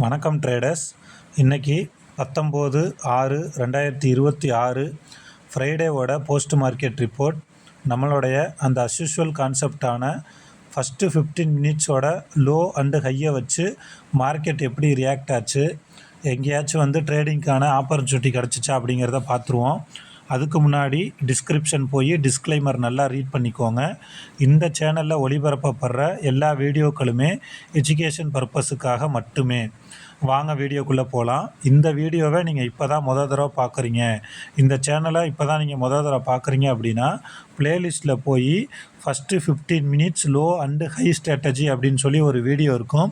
வணக்கம் ட்ரேடர்ஸ். இன்றைக்கி 19/6/2026 ஃப்ரைடேவோட post market report. நம்மளுடைய அந்த அஸ்யூஷுவல் கான்செப்டான ஃபஸ்ட்டு 15 மினிட்ஸோட லோ அண்டு ஹையை வச்சு மார்க்கெட் எப்படி ரியாக்ட் ஆச்சு, எங்கேயாச்சும் ட்ரேடிங்க்கான ஆப்பர்ச்சுனிட்டி கிடச்சிச்சா அப்படிங்கிறத பார்த்துருவோம். அதுக்கு முன்னாடி டிஸ்கிரிப்ஷன் போய் டிஸ்க்ளைமர் நல்லா ரீட் பண்ணிக்கோங்க. இந்த சேனலில் ஒளிபரப்பப்படுற எல்லா வீடியோக்களுமே எஜுகேஷன் பர்பஸுக்காக மட்டுமே. வாங்க வீடியோக்குள்ளே போகலாம். இந்த வீடியோவை நீங்கள் இப்போ தான் தடவை பார்க்குறீங்க, இந்த சேனலை இப்போ தான் நீங்கள் தடவை பார்க்குறீங்க அப்படின்னா ப்ளேலிஸ்ட்டில் போய் first 15 minutes low and high strategy அப்படின்னு சொல்லி ஒரு வீடியோ இருக்கும்.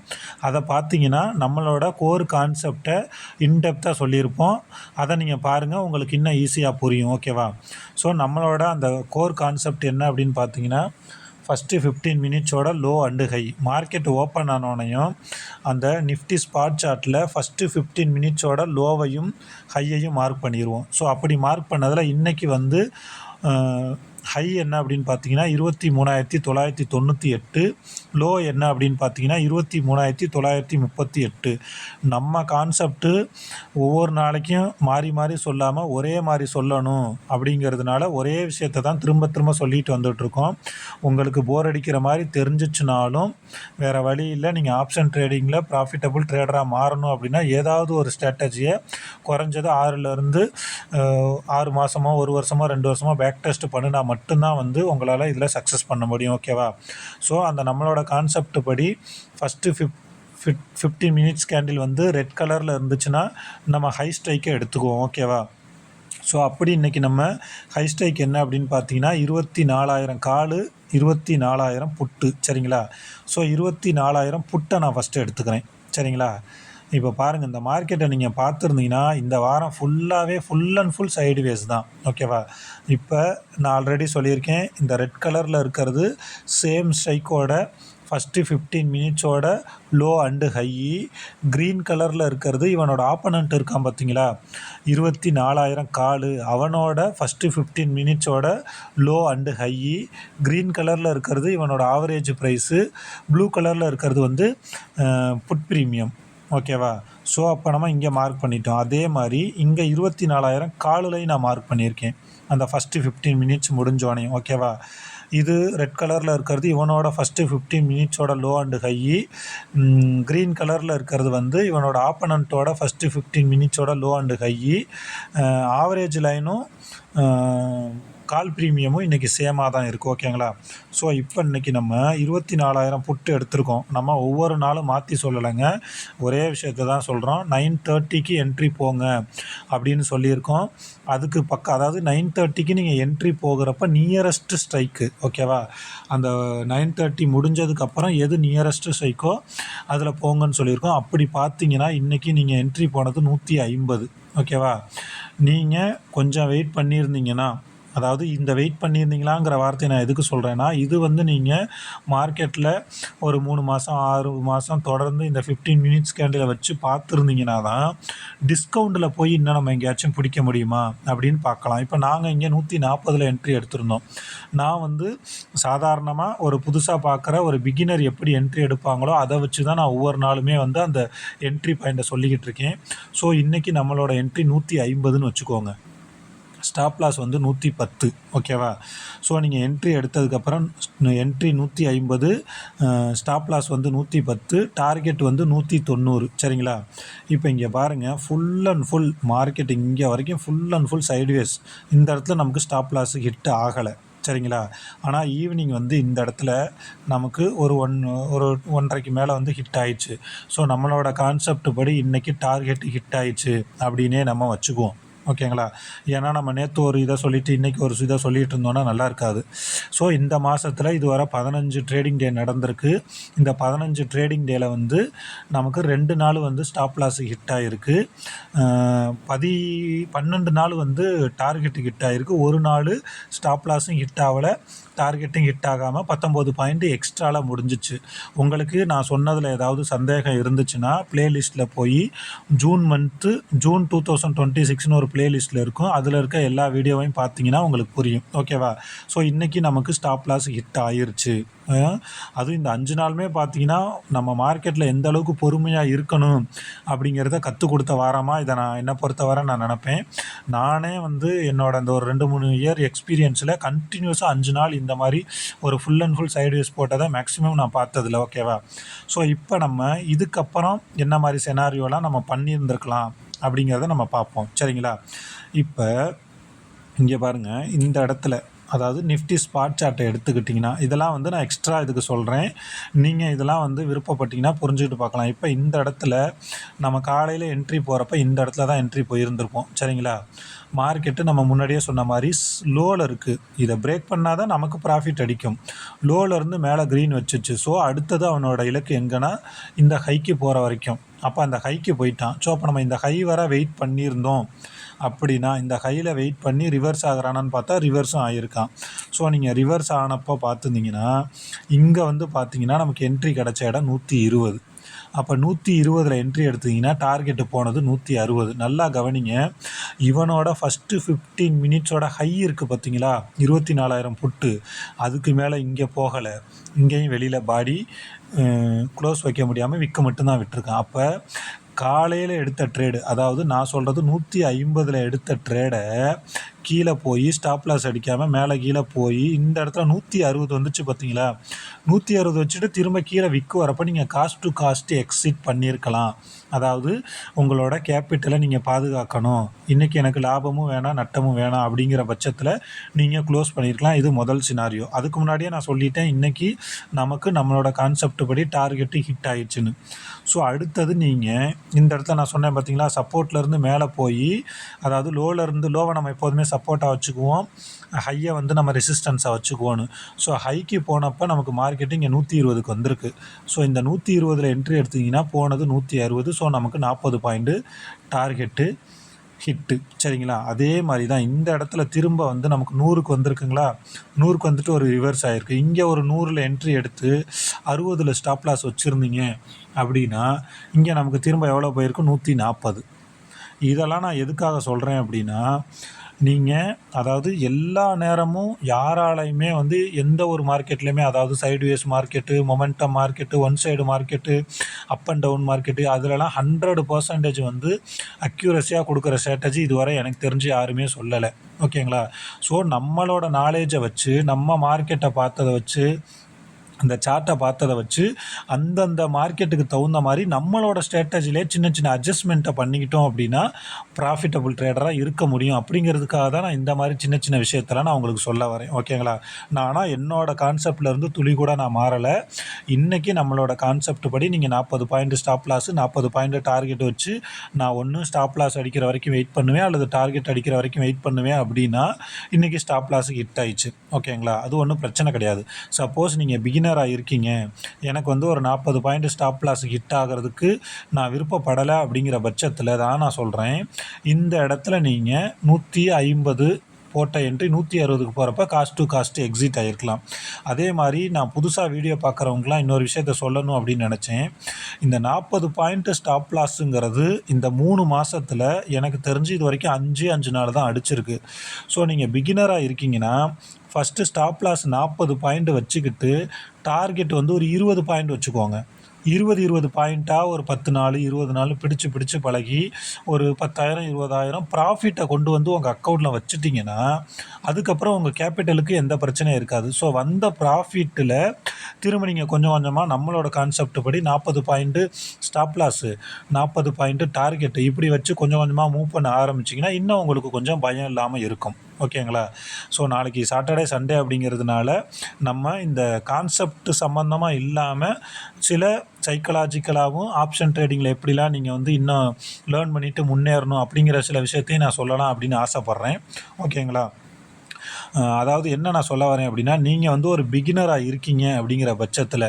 அதை பார்த்தீங்கன்னா நம்மளோட கோர் கான்செப்டை இன்டெப்த்தாக சொல்லியிருப்போம். அதை நீங்கள் பாருங்கள், உங்களுக்கு இன்னும் ஈஸியாக புரியும். ஓகேவா? ஸோ நம்மளோட அந்த கோர் கான்செப்ட் என்ன அப்படின்னு பார்த்தீங்கன்னா, ஃபஸ்ட்டு 15 மினிட்ஸோட low and high. Market open ஆனோனையும் அந்த நிஃப்டி ஸ்பாட் சார்ட்டில் ஃபஸ்ட்டு 15 மினிட்ஸோட லோவையும் ஹையையும் மார்க் பண்ணிடுவோம். ஸோ அப்படி மார்க் பண்ணதில் இன்றைக்கி ஹை என்ன அப்படின்னு பார்த்தீங்கன்னா 23,998, லோ என்ன அப்படின்னு பார்த்தீங்கன்னா 23,938. நம்ம கான்செப்ட்டு ஒவ்வொரு நாளைக்கும் மாறி மாறி சொல்லாமல் ஒரே மாதிரி சொல்லணும் அப்படிங்கிறதுனால ஒரே விஷயத்தை தான் திரும்ப திரும்ப சொல்லிட்டு வந்துட்ருக்கோம். உங்களுக்கு போர் அடிக்கிற மாதிரி தெரிஞ்சிச்சுனாலும் வேறு வழி இல்லை. நீங்கள் ஆப்ஷன் ட்ரேடிங்கில் ப்ராஃபிட்டபுள் ட்ரேடராக மாறணும் அப்படின்னா ஏதாவது ஒரு ஸ்ட்ராட்டஜியை குறைஞ்சது 6 மாதமோ 1 வருஷமோ 2 வருஷமோ பேக் டெஸ்ட் பண்ணினா மட்டும்தான் உங்களால் இதில் சக்ஸஸ் பண்ண முடியும். ஓகேவா? ஸோ அந்த நம்மளோட கான்செப்ட் படி ஃபஸ்ட்டு 15 மினிட்ஸ் கேண்டில் ரெட் கலரில் இருந்துச்சுன்னா நம்ம ஹை ஸ்ட்ரைக்கை எடுத்துக்குவோம். ஓகேவா? ஸோ அப்படி இன்றைக்கி நம்ம ஹை ஸ்ட்ரைக் என்ன அப்படின்னு பார்த்தீங்கன்னா 24,000 கால், 24,000 புட்டு. சரிங்களா? ஸோ 24,000 புட்டை நான் ஃபஸ்ட்டு எடுத்துக்கிறேன். சரிங்களா? இப்போ பாருங்கள், இந்த மார்க்கெட்டை நீங்கள் பார்த்துருந்தீங்கன்னா இந்த வாரம் ஃபுல்லாகவே ஃபுல் அண்ட் ஃபுல் சைடுவேஸ் தான். ஓகேவா? இப்போ நான் ஆல்ரெடி சொல்லியிருக்கேன், இந்த ரெட் கலரில் இருக்கிறது சேம் ஸ்ட்ரைக்கோட ஃபஸ்ட்டு 15 மினிட்ஸோட லோ அண்டு ஹை. க்ரீன் கலரில் இருக்கிறது இவனோட ஆப்பனண்ட் இருக்கான் பார்த்தீங்களா, 24,000 கால், அவனோட ஃபஸ்ட்டு 15 மினிட்ஸோட லோ அண்டு ஹை. க்ரீன் கலரில் இருக்கிறது இவனோட ஆவரேஜ் ப்ரைஸு, ப்ளூ கலரில் இருக்கிறது புட் ப்ரீமியம். ஓகேவா? ஸோ அப்போ நம்ம இங்கே மார்க் பண்ணிட்டோம். அதே மாதிரி இங்கே 24,000 காலுலையும் நான் மார்க் பண்ணியிருக்கேன் அந்த ஃபஸ்ட்டு 15 மினிட்ஸ் முடிஞ்சோனையும். ஓகேவா? இது ரெட் கலரில் இருக்கிறது இவனோட ஃபஸ்ட்டு 15 மினிட்ஸோட லோ அண்டு ஹை. க்ரீன் கலரில் இருக்கிறது இவனோட ஆப்பனண்ட்டோட ஃபஸ்ட்டு 15 மினிட்ஸோட லோ அண்டு ஹை. ஆவரேஜ் லைனும் கால் ப்ரீமியமும் இன்றைக்கி சேமாக தான் இருக்குது. ஓகேங்களா? ஸோ இப்போ இன்றைக்கி நம்ம 24,000 புட்டு எடுத்திருக்கோம். நம்ம ஒவ்வொரு நாளும் மாற்றி சொல்லலைங்க, ஒரே விஷயத்தை தான் சொல்கிறோம். 9:30க்கு என்ட்ரி போங்க அப்படின்னு சொல்லியிருக்கோம். அதுக்கு அதாவது 9:30க்கு நீங்கள் என்ட்ரி போகிறப்ப நியரஸ்ட் ஸ்ட்ரைக்கு. ஓகேவா? அந்த 9:30 முடிஞ்சதுக்கப்புறம் எது நியரஸ்ட் ஸ்ட்ரைக்கோ அதில் போங்கன்னு சொல்லியிருக்கோம். அப்படி பார்த்தீங்கன்னா இன்றைக்கி நீங்கள் என்ட்ரி போனது 150. ஓகேவா? நீங்கள் கொஞ்சம் வெயிட் பண்ணியிருந்தீங்கன்னா, அதாவது இந்த வெயிட் பண்ணியிருந்தீங்களாங்கிற வார்த்தையை நான் எதுக்கு சொல்கிறேன்னா, இது நீங்கள் மார்க்கெட்டில் ஒரு 3 மாதம் 6 மாதம் தொடர்ந்து இந்த 15 மினிட்ஸ் கேண்டிலை வச்சு பார்த்துருந்தீங்கன்னா தான் டிஸ்கவுண்ட்டில் போய் இன்னும் நம்ம எங்கேயாச்சும் பிடிக்க முடியுமா அப்படின்னு பார்க்கலாம். இப்போ நாங்கள் இங்கே 140 என்ட்ரி எடுத்திருந்தோம். நான் சாதாரணமாக ஒரு புதுசாக பார்க்குற ஒரு பிகினர் எப்படி என்ட்ரி எடுப்பாங்களோ அதை வச்சு தான் நான் ஒவ்வொரு நாளுமே அந்த என்ட்ரி பாயிண்ட்டை சொல்லிக்கிட்டு இருக்கேன். ஸோ இன்றைக்கி நம்மளோட என்ட்ரி 150ன்னு வச்சுக்கோங்க. Stop loss 110. ஓகேவா? ஸோ நீங்கள் என்ட்ரி எடுத்ததுக்கப்புறம் என்ட்ரி 150, ஸ்டாப் லாஸ் 110, டார்கெட் 190. சரிங்களா? இப்போ இங்கே பாருங்கள், ஃபுல் அண்ட் ஃபுல் மார்க்கெட் இங்கே வரைக்கும் ஃபுல் அண்ட் ஃபுல் சைட்வேஸ். இந்த இடத்துல நமக்கு ஸ்டாப் லாஸ் ஹிட் ஆகலை. சரிங்களா? ஆனால் ஈவினிங் இந்த இடத்துல நமக்கு ஒரு 1:30க்கு மேலே ஹிட் ஆயிடுச்சு. ஸோ நம்மளோட கான்செப்ட் படி இன்றைக்கி டார்கெட் ஹிட் ஆயிடுச்சு அப்படின்னே நம்ம வச்சுக்குவோம். ஓகேங்களா? ஏன்னா நம்ம நேற்று ஒரு இதை சொல்லிவிட்டு இன்றைக்கி ஒரு இதை சொல்லிகிட்டு இருந்தோன்னா நல்லா இருக்காது. ஸோ இந்த மாதத்தில் இதுவரை 15 ட்ரேடிங் டே நடந்திருக்கு. இந்த 15 ட்ரேடிங் டேயில் நமக்கு 2 நாள் ஸ்டாப் லாஸ் ஹிட் ஆகிருக்கு, 12 நாள் டார்கெட்டு ஹிட் ஆகிருக்கு, ஒரு நாள் ஸ்டாப் லாஸும் ஹிட் ஆகலை, டார்கெட்டும் ஹிட் ஆகாமல் 19 பாயிண்ட் எக்ஸ்ட்ராவில் முடிஞ்சிச்சு. உங்களுக்கு நான் சொன்னதில் ஏதாவது சந்தேகம் இருந்துச்சுன்னா ப்ளேலிஸ்ட்டில் போய் ஜூன் 2026ன்னு ஒரு பிளேலிஸ்ட்டில் இருக்கும். அதில் இருக்க எல்லா வீடியோவையும் பார்த்தீங்கன்னா உங்களுக்கு புரியும். ஓகேவா? ஸோ இன்றைக்கி நமக்கு ஸ்டாப் லாஸ் ஹிட் ஆயிருச்சு. அதுவும் இந்த 5 நாளுமே பார்த்தீங்கன்னா நம்ம மார்க்கெட்டில் எந்த அளவுக்கு பொறுமையாக இருக்கணும் அப்படிங்கிறத கற்றுக் கொடுத்த வாரமாக இதை நான் என்னை பொறுத்தவரை நான் நினப்பேன். நானே வந்து என்னோட அந்த ஒரு 2-3 இயர் எக்ஸ்பீரியன்ஸில் கண்டினியூஸாக 5 நாள் இந்த மாதிரி ஒரு ஃபுல் அண்ட் ஃபுல் சைட்வேஸ் போட்டதை மேக்ஸிமம் நான் பார்த்ததில்ல. ஓகேவா? ஸோ இப்போ நம்ம இதுக்கப்புறம் என்ன மாதிரி செனாரியோலாம் நம்ம பண்ணியிருந்துருக்கலாம் அப்படிங்கிறத நம்ம பார்ப்போம். சரிங்களா? இப்போ இங்கே பாருங்கள், இந்த இடத்துல அதாவது நிஃப்டி ஸ்பாட் சார்ட்டை எடுத்துக்கிட்டிங்கன்னா இதெல்லாம் வந்து நான் எக்ஸ்ட்ரா இதுக்கு சொல்கிறேன். நீங்கள் இதெல்லாம் வந்து விருப்பப்பட்டீங்கன்னா புரிஞ்சுக்கிட்டு பார்க்கலாம். இப்போ இந்த இடத்துல நம்ம காலையில் என்ட்ரி போகிறப்ப இந்த இடத்துல தான் என்ட்ரி போயிருந்திருப்போம். சரிங்களா? மார்க்கெட்டு நம்ம முன்னாடியே சொன்ன மாதிரி லோவில் இருக்குது. இதை பிரேக் பண்ணால் தான் நமக்கு ப்ராஃபிட் அடிக்கும். லோவிலேருந்து மேலே க்ரீன் வச்சுச்சு. ஸோ அடுத்தது அவனோட இலக்கு எங்கன்னா இந்த ஹைக்கு போகிற வரைக்கும். அப்போ அந்த ஹைக்கு போயிட்டான். ஸோ அப்போ நம்ம இந்த ஹை வர வெயிட் பண்ணியிருந்தோம் அப்படின்னா இந்த ஹையில் வெயிட் பண்ணி ரிவர்ஸ் ஆகிறானான்னு பார்த்தா ரிவர்ஸும் ஆகியிருக்கான். ஸோ நீங்கள் ரிவர்ஸ் ஆனப்போ பார்த்துருந்தீங்கன்னா இங்கே வந்து பார்த்தீங்கன்னா நமக்கு என்ட்ரி கிடச்ச இடம் 120. அப்போ 120 என்ட்ரி எடுத்தீங்கன்னா டார்கெட்டு போனது 160. நல்லா கவனிங்க, இவனோட ஃபஸ்ட்டு 15 மினிட்ஸோட ஹை இருக்குது பார்த்தீங்களா, 24,000 புட்டு. அதுக்கு மேலே இங்கே போகலை. இங்கேயும் வெளியில் பாடி க்ளோஸ் வைக்க முடியாமல் விற்க மட்டும்தான் விட்டுருக்கான். அப்போ காலையில் எடுத்த ட்ரேடு, அதாவது நான் சொல்கிறது 150 எடுத்த ட்ரேடை கீழே போய் ஸ்டாப் லாஸ் அடிக்காமல் மேலே கீழே போய் இந்த இடத்துல 160 வந்துச்சு பார்த்தீங்களா, 160 வச்சுட்டு திரும்ப கீழே விற்க வரப்போ நீங்கள் காஸ்ட் டு காஸ்ட்டு எக்ஸிட் பண்ணியிருக்கலாம். அதாவது உங்களோட கேபிட்டலை நீங்கள் பாதுகாக்கணும். இன்றைக்கி எனக்கு லாபமும் வேணாம் நட்டமும் வேணாம் அப்படிங்கிற பட்சத்தில் நீங்கள் க்ளோஸ் பண்ணியிருக்கலாம். இது முதல் சினாரியோ. அதுக்கு முன்னாடியே நான் சொல்லிட்டேன், இன்றைக்கி நமக்கு நம்மளோட கான்செப்ட் படி டார்கெட்டு ஹிட் ஆயிடுச்சுன்னு. ஸோ அடுத்தது நீங்கள் இந்த இடத்துல நான் சொன்னேன் பார்த்தீங்களா, சப்போர்ட்லேருந்து மேலே போய், அதாவது லோவை நம்ம எப்போதுமே சப்போர்ட்டாக வச்சுக்குவோம், ஹையை வந்து நம்ம ரெசிஸ்டன்ஸாக வச்சுக்குவோன்னு. ஸோ ஹைக்கு போனப்போ நமக்கு மார்க்கெட்டு இங்கே 120க்கு வந்திருக்கு. ஸோ இந்த 120 என்ட்ரி எடுத்திங்கன்னா போனது 160. ஸோ நமக்கு 40 பாயிண்ட்டு டார்கெட்டு ஹிட்டு. சரிங்களா? அதே மாதிரி தான் இந்த இடத்துல திரும்ப வந்து நமக்கு 100க்கு வந்திருக்குங்களா, 100க்கு வந்துட்டு ஒரு ரிவர்ஸ் ஆகிருக்கு. இங்கே ஒரு 100 என்ட்ரி எடுத்து 60 ஸ்டாப் லாஸ் வச்சுருந்தீங்க அப்படின்னா இங்கே நமக்கு திரும்ப எவ்வளோ போயிருக்கு, 140. இதெல்லாம் நான் எதுக்காக சொல்கிறேன் அப்படின்னா, நீங்கள் அதாவது எல்லா நேரமும் யாராலையுமே வந்து எந்த ஒரு மார்க்கெட்லேயுமே, அதாவது sideways market, momentum market, one side market, up and down market, அதிலலாம் 100% வந்து அக்யூரஸியாக கொடுக்குற ஸ்ட்ராட்டஜி இதுவரை எனக்கு தெரிஞ்சு யாருமே சொல்லலை. ஓகேங்களா? ஸோ நம்மளோட நாலேஜை வச்சு, நம்ம மார்க்கெட்டை பார்த்ததை வச்சு, அந்த சார்ட்டை பார்த்ததை வச்சு அந்தந்த மார்க்கெட்டுக்கு தகுந்த மாதிரி நம்மளோட ஸ்ட்ராட்டஜிலே சின்ன சின்ன அட்ஜஸ்ட்மெண்ட்டை பண்ணிக்கிட்டோம் அப்படின்னா ப்ராஃபிட்டபுள் ட்ரேடராக இருக்க முடியும். அப்படிங்கிறதுக்காக தான் நான் இந்த மாதிரி சின்ன சின்ன விஷயத்தெல்லாம் நான் உங்களுக்கு சொல்ல வரேன். ஓகேங்களா? நானாக என்னோடய கான்செப்ட்லேருந்து துளி கூட நான் மாறலை. இன்றைக்கி நம்மளோட கான்செப்ட் படி நீங்கள் 40 point stop loss, 40 point target வச்சு நான் ஒன்று ஸ்டாப் லாஸ் அடிக்கிற வரைக்கும் வெயிட் பண்ணுவேன், அல்லது டார்கெட் அடிக்கிற வரைக்கும் வெயிட் பண்ணுவேன் அப்படின்னா இன்றைக்கி ஸ்டாப் லாஸுக்கு ஹிட் ஆயிடுச்சு. ஓகேங்களா? அது ஒன்றும் பிரச்சனை கிடையாது. சப்போஸ் நீங்கள் பிகினராக இருக்கீங்க, எனக்கு வந்து ஒரு 40 பாயிண்ட் ஸ்டாப் லாஸ் ஹிட் ஆகிறதுக்கு நான் விருப்பப்படலை அப்படிங்கிற பட்சத்தில் தான் நான் சொல்கிறேன், இந்த இடத்துல நீங்கள் 150 போட்ட என்ட்ரி 160க்கு போகிறப்ப காஸ்ட் டு காஸ்ட்டு எக்ஸிட் ஆகிருக்கலாம். அதே மாதிரி நான் புதுசாக வீடியோ பார்க்குறவங்களாம் இன்னொரு விஷயத்த சொல்லணும் அப்படின்னு நினச்சேன். இந்த 40 பாயிண்ட்டு ஸ்டாப் லாஸுங்கிறது இந்த 3 மாதத்தில் எனக்கு தெரிஞ்சு இது வரைக்கும் 5 நாள் தான் அடிச்சிருக்கு. ஸோ நீங்கள் பிகினராக இருக்கீங்கன்னா ஃபஸ்ட்டு ஸ்டாப் லாஸ் 40 பாயிண்ட் வச்சுக்கிட்டு டார்கெட் வந்து ஒரு 20 பாயிண்ட் வச்சுக்கோங்க. 20 பாயிண்ட்டாக ஒரு 10 நாள் 20 நாள் பிடிச்சு பழகி ஒரு 10,000 20,000 ப்ராஃபிட்டை கொண்டு வந்து உங்கள் அக்கௌண்ட்டில் வச்சுட்டிங்கன்னா அதுக்கப்புறம் உங்கள் கேபிட்டலுக்கு எந்த பிரச்சனையும் இருக்காது. ஸோ வந்த ப்ராஃபிட்டில் திரும்ப நீங்கள் கொஞ்சம் கொஞ்சமாக நம்மளோட கான்செப்ட் படி 40 point stop loss, 40 point target இப்படி வச்சு கொஞ்சம் கொஞ்சமாக மூவ் பண்ண ஆரம்பிச்சிங்கன்னா இன்னும் உங்களுக்கு கொஞ்சம் பயம் இல்லாமல் இருக்கும். ஓகேங்களா? ஸோ நாளைக்கு சாட்டர்டே சண்டே அப்படிங்கிறதுனால நம்ம இந்த கான்செப்ட் சம்மந்தமாக இல்லாமல் சில சைக்கலாஜிக்கலாகவும் ஆப்ஷன் ட்ரேடிங்கில் எப்படிலாம் நீங்கள் வந்து இன்னும் லேர்ன் பண்ணிவிட்டு முன்னேறணும் அப்படிங்கிற சில விஷயத்தையும் நான் சொல்லலாம் அப்படின்னு ஆசைப்பட்றேன். ஓகேங்களா? அதாவது என்ன நான் சொல்ல வரேன் அப்படின்னா, நீங்கள் வந்து ஒரு பிகினராக இருக்கீங்க அப்படிங்கிற பட்சத்தில்,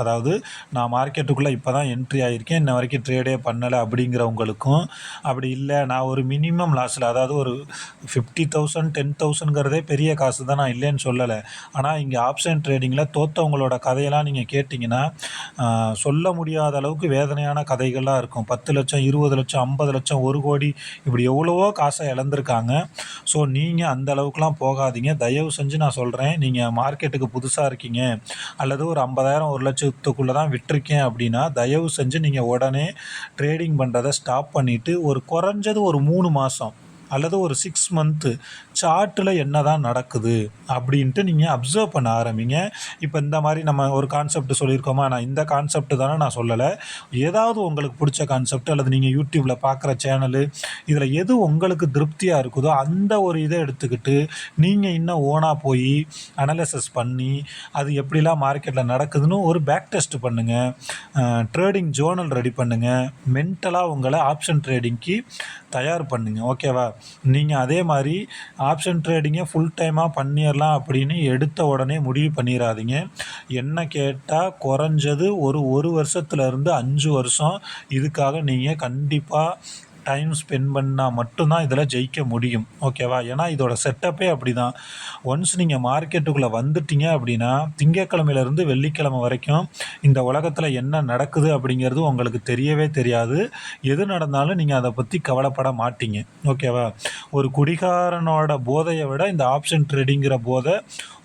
அதாவது நான் மார்க்கெட்டுக்குள்ளே இப்போ தான் என்ட்ரி ஆகியிருக்கேன், இன்ன வரைக்கும் ட்ரேடே பண்ணலை அப்படிங்கிறவங்களுக்கும், அப்படி இல்லை நான் ஒரு மினிமம் லாஸில், அதாவது ஒரு 50,000 10,000ங்கிறதே பெரிய காசு தான், நான் இல்லைன்னு சொல்லலை. ஆனால் இங்கே ஆப்ஷன் ட்ரேடிங்கில் தோற்றவங்களோட கதையெல்லாம் நீங்கள் கேட்டிங்கன்னா சொல்ல முடியாத அளவுக்கு வேதனையான கதைகள்லாம் இருக்கும். 10 லட்சம் 20 லட்சம் 50 லட்சம் 1 கோடி இப்படி எவ்வளவோ காசை இழந்திருக்காங்க. ஸோ நீங்கள் அந்த அளவுக்குலாம் போகாதீங்க. தயவு செஞ்சு நான் சொல்கிறேன், நீங்கள் மார்க்கெட்டுக்கு புதுசாக இருக்கீங்க அல்லது ஒரு 50,000 1 லட்சத்துக்குள்ளே தான் விட்டிருக்கேன் அப்படின்னா தயவு செஞ்சு நீங்கள் உடனே ட்ரேடிங் பண்ணுறதை ஸ்டாப் பண்ணிவிட்டு ஒரு குறைஞ்சது ஒரு 3 மாதம் அல்லது ஒரு 6 மந்த்து சார்ட்டில் என்ன தான் நடக்குது அப்படின்ட்டு நீங்கள் அப்சர்வ் பண்ண ஆரம்பிங்க. இப்போ இந்த மாதிரி நம்ம ஒரு கான்செப்ட் சொல்லியிருக்கோமா, நான் இந்த கான்செப்ட் தானே நான் சொல்லலை, ஏதாவது உங்களுக்கு பிடிச்ச கான்செப்ட் அல்லது நீங்கள் யூடியூப்பில் பார்க்குற சேனலு இதில் எது உங்களுக்கு திருப்தியாக இருக்குதோ அந்த ஒரு இதை எடுத்துக்கிட்டு நீங்கள் இன்னும் ஓனாக போய் அனலைசிஸ் பண்ணி அது எப்படிலாம் மார்க்கெட்டில் நடக்குதுன்னு ஒரு பேக் டெஸ்ட் பண்ணுங்கள். ட்ரேடிங் ஜேர்னல் ரெடி பண்ணுங்கள். மென்டலாக உங்களை ஆப்ஷன் ட்ரேடிங்க்கு தயார் பண்ணுங்கள். ஓகேவா? நீங்கள் அதே மாதிரி ஆப்ஷன் ட்ரேடிங்கை ஃபுல் டைமாக பண்ணிடலாம் அப்படின்னு எடுத்த உடனே முடிவு பண்ணிடாதீங்க. என்ன கேட்டால் குறைஞ்சது ஒரு வருஷத்துலேருந்து 5 வருஷம் இதுக்காக நீங்கள் கண்டிப்பாக டைம் ஸ்பெண்ட் பண்ணால் மட்டும்தான் இதில் ஜெயிக்க முடியும். ஓகேவா? ஏன்னா இதோட செட்டப்பே அப்படி தான். ஒன்ஸ் நீங்கள் மார்க்கெட்டுக்குள்ளே வந்துட்டீங்க அப்படின்னா திங்கக்கிழமையிலேருந்து வெள்ளிக்கிழமை வரைக்கும் இந்த உலகத்தில் என்ன நடக்குது அப்படிங்கிறது உங்களுக்கு தெரியவே தெரியாது. எது நடந்தாலும் நீங்கள் அதை பற்றி கவலைப்பட மாட்டீங்க. ஓகேவா? ஒரு குடிகாரனோட போதையை விட இந்த ஆப்ஷன் ட்ரேடிங்கிற போதை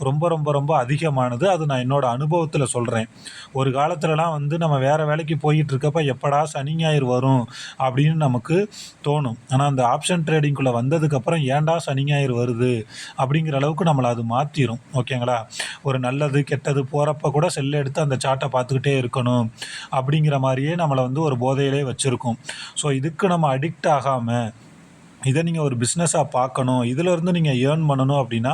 ரொம்ப ரொம்ப ரொம்ப அதிகமானது. அது நான் என்னோடய அனுபவத்தில் சொல்கிறேன். ஒரு காலத்துலலாம் வந்து நம்ம வேறு வேலைக்கு போயிட்டு இருக்கப்ப எப்படா சனி ஞாயிறு வரும் அப்படின்னு நமக்கு தோணும். ஆனால் அந்த ஆப்ஷன் ட்ரேடிங்குள்ளே வந்ததுக்கப்புறம் ஏன்டா சனி ஞாயிறு வருது அப்படிங்கிற அளவுக்கு நம்மளை அது மாற்றிடும். ஓகேங்களா? ஒரு நல்லது கெட்டது போகிறப்ப கூட செல்லை எடுத்து அந்த சார்ட்டை பார்த்துக்கிட்டே இருக்கணும் அப்படிங்கிற மாதிரியே நம்மளை வந்து ஒரு போதையிலே வச்சுருக்கோம். ஸோ இதுக்கு நம்ம அடிக்ட் ஆகாமல் இதை நீங்கள் ஒரு பிஸ்னஸாக பார்க்கணும், இதிலேருந்து நீங்கள் ஏர்ன் பண்ணணும் அப்படின்னா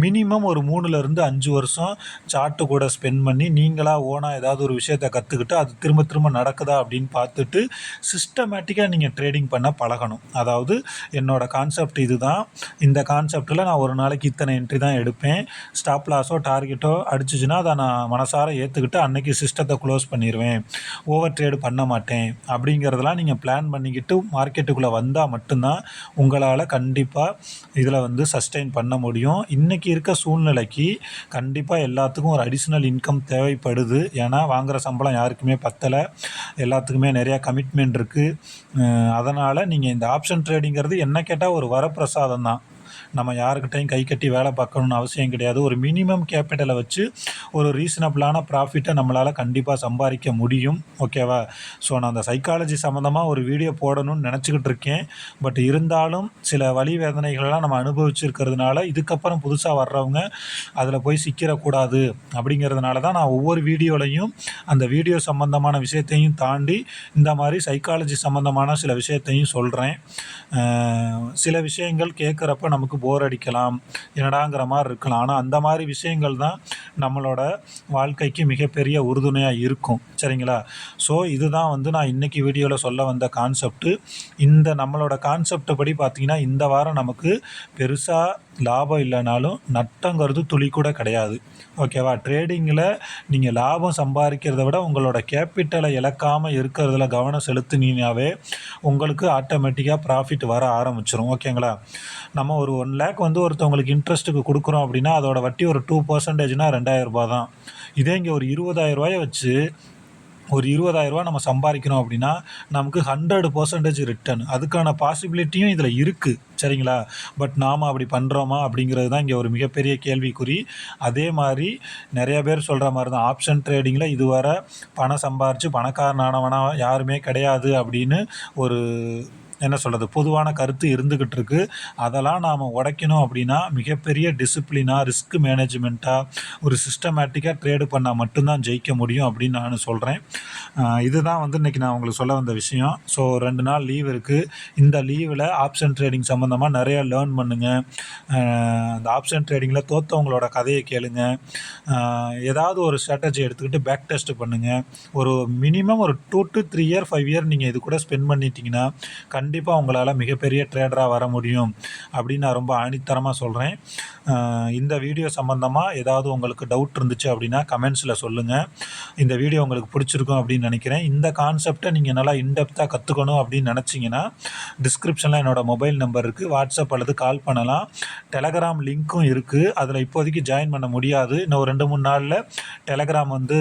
மினிமம் ஒரு 3லேருந்து 5 வருஷம் சார்ட்டு கூட ஸ்பெண்ட் பண்ணி நீங்களாக ஓனாக ஏதாவது ஒரு விஷயத்தை கற்றுக்கிட்டு அது திரும்ப திரும்ப நடக்குதா அப்படின்னு பார்த்துட்டு சிஸ்டமேட்டிக்காக நீங்கள் ட்ரேடிங் பண்ண பழகணும். அதாவது என்னோடய கான்செப்ட் இது தான். இந்த கான்செப்டில் நான் ஒரு நாளைக்கு இத்தனை என்ட்ரி தான் எடுப்பேன். ஸ்டாப் லாஸோ டார்கெட்டோ அடிச்சிச்சுன்னா அதை நான் மனசார ஏற்றுக்கிட்டு அன்னைக்கு சிஸ்டத்தை க்ளோஸ் பண்ணிடுவேன். ஓவர் ட்ரேடு பண்ண மாட்டேன் அப்படிங்கிறதெல்லாம் நீங்கள் பிளான் பண்ணிக்கிட்டு மார்க்கெட்டுக்குள்ளே வந்தால் மட்டும்தான் உங்களால் கண்டிப்பாக இதில் வந்து சஸ்டெயின் பண்ண முடியும். இன்றைக்கி இருக்க சூழ்நிலைக்கு கண்டிப்பாக எல்லாத்துக்கும் ஒரு அடிஷ்னல் இன்கம் தேவைப்படுது. ஏன்னா வாங்குகிற சம்பளம் யாருக்குமே பத்தலை, எல்லாத்துக்குமே நிறையா கமிட்மெண்ட் இருக்குது. அதனால் நீங்கள் இந்த ஆப்ஷன் ட்ரேடிங்கிறது என்ன கேட்டால் ஒரு வரப்பிரசாதம் தான். நம்ம யாருக்கிட்டையும் கை கட்டி வேலை பார்க்கணுன்னு அவசியம் கிடையாது. ஒரு மினிமம் கேபிட்டலை வச்சு ஒரு ரீசனபிளான ப்ராஃபிட்டை நம்மளால் கண்டிப்பாக சம்பாதிக்க முடியும். ஓகேவா? ஸோ நான் அந்த சைக்காலஜி சம்மந்தமாக ஒரு வீடியோ போடணும்னு நினச்சிக்கிட்டு இருக்கேன். பட் இருந்தாலும் சில வலி வேதனைகள்லாம் நம்ம அனுபவிச்சிருக்கிறதுனால இதுக்கப்புறம் புதுசாக வர்றவங்க அதில் போய் சிக்கிடக்கூடாது அப்படிங்கிறதுனால தான் நான் ஒவ்வொரு வீடியோலையும் அந்த வீடியோ சம்மந்தமான விஷயத்தையும் தாண்டி இந்த மாதிரி சைக்காலஜி சம்மந்தமான சில விஷயத்தையும் சொல்கிறேன். சில விஷயங்கள் கேட்குறப்ப நமக்கு போர் அடிக்கலாம், என்னடாங்கிற மாதிரி இருக்கலாம். ஆனால் அந்த மாதிரி விஷயங்கள் தான் நம்மளோட வாழ்க்கைக்கு மிகப்பெரிய உறுதுணையாக இருக்கும். சரிங்களா? ஸோ இதுதான் வந்து நான் இன்றைக்கி வீடியோவில் சொல்ல வந்த கான்செப்ட்டு. இந்த நம்மளோட கான்செப்டை படி பார்த்திங்கன்னா இந்த வாரம் நமக்கு பெருசாக லாபம் இல்லைனாலும் நட்டங்கிறது துளி கூட கிடையாது. ஓகேவா? ட்ரேடிங்கில் நீங்கள் லாபம் சம்பாதிக்கிறத விட உங்களோட கேபிட்டலை இழக்காமல் இருக்கிறதுல கவனம் செலுத்தினீங்கனாவே உங்களுக்கு ஆட்டோமேட்டிக்காக ப்ராஃபிட் வர ஆரம்பிச்சிடும். ஓகேங்களா? நம்ம ஒரு 1 லேக் வந்து ஒருத்தவங்களுக்கு இன்ட்ரெஸ்ட்டுக்கு கொடுக்குறோம் அப்படின்னா அதோட வட்டி ஒரு 2%னா 2,000 ரூபா தான். இதே இங்கே ஒரு 20,000 வச்சு ஒரு 20,000 நம்ம சம்பாதிக்கிறோம் அப்படின்னா நமக்கு 100% ரிட்டர்ன். அதுக்கான பாசிபிலிட்டியும் இதில் இருக்குது. சரிங்களா? பட் நாம் அப்படி பண்ணுறோமா அப்படிங்கிறது தான் இங்கே ஒரு மிகப்பெரிய கேள்விக்குறி. அதே மாதிரி நிறைய பேர் சொல்கிற மாதிரி தான் ஆப்ஷன் ட்ரேடிங்கில் இதுவரை பணம் சம்பாரித்து பணக்காரனானவனா யாருமே கிடையாது அப்படின்னு ஒரு என்ன சொல்கிறது பொதுவான கருத்து இருந்துக்கிட்டு இருக்குது. அதெல்லாம் நாம் உடைக்கணும் அப்படின்னா மிகப்பெரிய டிசிப்ளினாக ரிஸ்க் மேனேஜ்மெண்ட்டாக ஒரு சிஸ்டமேட்டிக்காக ட்ரேடு பண்ணால் மட்டும்தான் ஜெயிக்க முடியும் அப்படின்னு நான் சொல்கிறேன். இதுதான் வந்து இன்றைக்கி நான் உங்களுக்கு சொல்ல வந்த விஷயம். ஸோ 2 நாள் லீவ் இருக்குது. இந்த லீவில் ஆப்ஷன் ட்ரேடிங் சம்மந்தமாக நிறையா லேர்ன் பண்ணுங்கள். அந்த ஆப்ஷன் ட்ரேடிங்கில் தோற்றவங்களோட கதையை கேளுங்க. ஏதாவது ஒரு ஸ்ட்ராட்டஜி எடுத்துக்கிட்டு பேக் டெஸ்ட் பண்ணுங்கள். ஒரு மினிமம் ஒரு 2 to 3 இயர் 5 இயர் நீங்கள் இது கூட ஸ்பெண்ட் பண்ணிட்டீங்கன்னா கண்டிப்பாக உங்களால் மிகப்பெரிய ட்ரேடராக வர முடியும் அப்படின்னு நான் ரொம்ப ஆணித்தரமாக சொல்கிறேன். இந்த வீடியோ சம்மந்தமாக ஏதாவது உங்களுக்கு டவுட் இருந்துச்சு அப்படின்னா கமெண்ட்ஸில் சொல்லுங்கள். இந்த வீடியோ உங்களுக்கு பிடிச்சிருக்கும் அப்படின்னு நினைக்கிறேன். இந்த கான்செப்டை நீங்கள் நல்லா இன்டெப்த்தாக கற்றுக்கணும் அப்படின்னு நினச்சிங்கன்னா டிஸ்கிரிப்ஷனில் என்னோடய மொபைல் நம்பர் இருக்குது. வாட்ஸ்அப் அல்லது கால் பண்ணலாம். டெலகிராம் லிங்க்கும் இருக்குது. அதில் இப்போதைக்கு ஜாயின் பண்ண முடியாது. இன்னும் ஒரு 2-3 நாளில் டெலகிராம் வந்து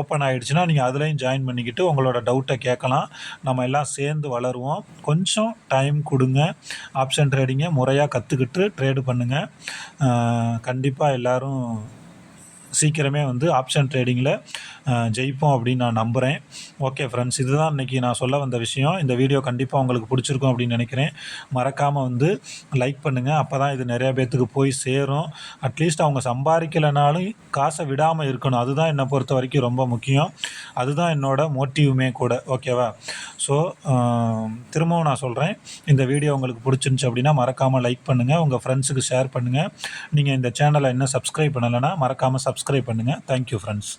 ஓப்பன் ஆகிடுச்சுன்னா நீங்கள் அதுலேயும் ஜாயின் பண்ணிக்கிட்டு உங்களோட டவுட்டை கேட்கலாம். நம்ம எல்லாம் சேர்ந்து வளருவோம். கொஞ்சம் டைம் கொடுங்க. ஆப்ஷன் ட்ரேடிங்கை முறையாக கற்றுக்கிட்டு ட்ரேடு பண்ணுங்கள். கண்டிப்பாக எல்லோரும் சீக்கிரமே வந்து ஆப்ஷன் ட்ரேடிங்கில் ஜெயிப்போம் அப்படின்னு நான் நம்புகிறேன். ஓகே ஃப்ரெண்ட்ஸ், இதுதான் இன்றைக்கி நான் சொல்ல வந்த விஷயம். இந்த வீடியோ கண்டிப்பாக உங்களுக்கு பிடிச்சிருக்கும் அப்படின்னு நினைக்கிறேன். மறக்காமல் வந்து லைக் பண்ணுங்கள். அப்போ தான் இது நிறையா பேர்த்துக்கு போய் சேரும். அட்லீஸ்ட் அவங்க சம்பாதிக்கலைனாலும் காசை விடாமல் இருக்கணும். அதுதான் என்னை பொறுத்த வரைக்கும் ரொம்ப முக்கியம். அதுதான் என்னோடய மோட்டிவுமே கூட. ஓகேவா? ஸோ திரும்பவும் நான் சொல்கிறேன், இந்த வீடியோ உங்களுக்கு பிடிச்சிருந்துச்சி அப்படின்னா மறக்காமல் லைக் பண்ணுங்கள். உங்கள் ஃப்ரெண்ட்ஸுக்கு ஷேர் பண்ணுங்கள். நீங்கள் இந்த சேனலை இன்னும் சப்ஸ்கிரைப் பண்ணலைன்னா மறக்காமல் சப்ஸ்கிரைப் பண்ணுங்கள். Thank you friends.